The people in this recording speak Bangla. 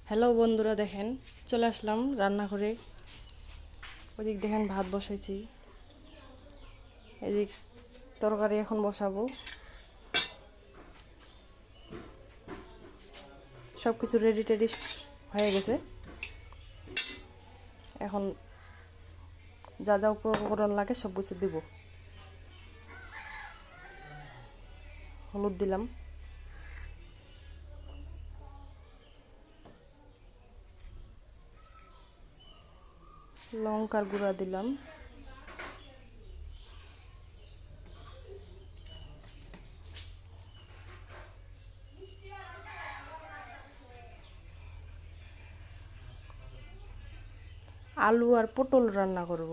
হ্যালো বন্ধুরা, দেখেন চলে আসলাম রান্না করে। ওইদিক দেখেন ভাত বসাইছি, এদিক তরকারি এখন বসাবো। সব কিছু রেডি টেডি হয়ে গেছে। এখন যা যা উপকরণ লাগে সব কিছু দিব। হলুদ দিলাম, লঙ্কার গুঁড়া দিলাম, আলু আর পটল রান্না করব।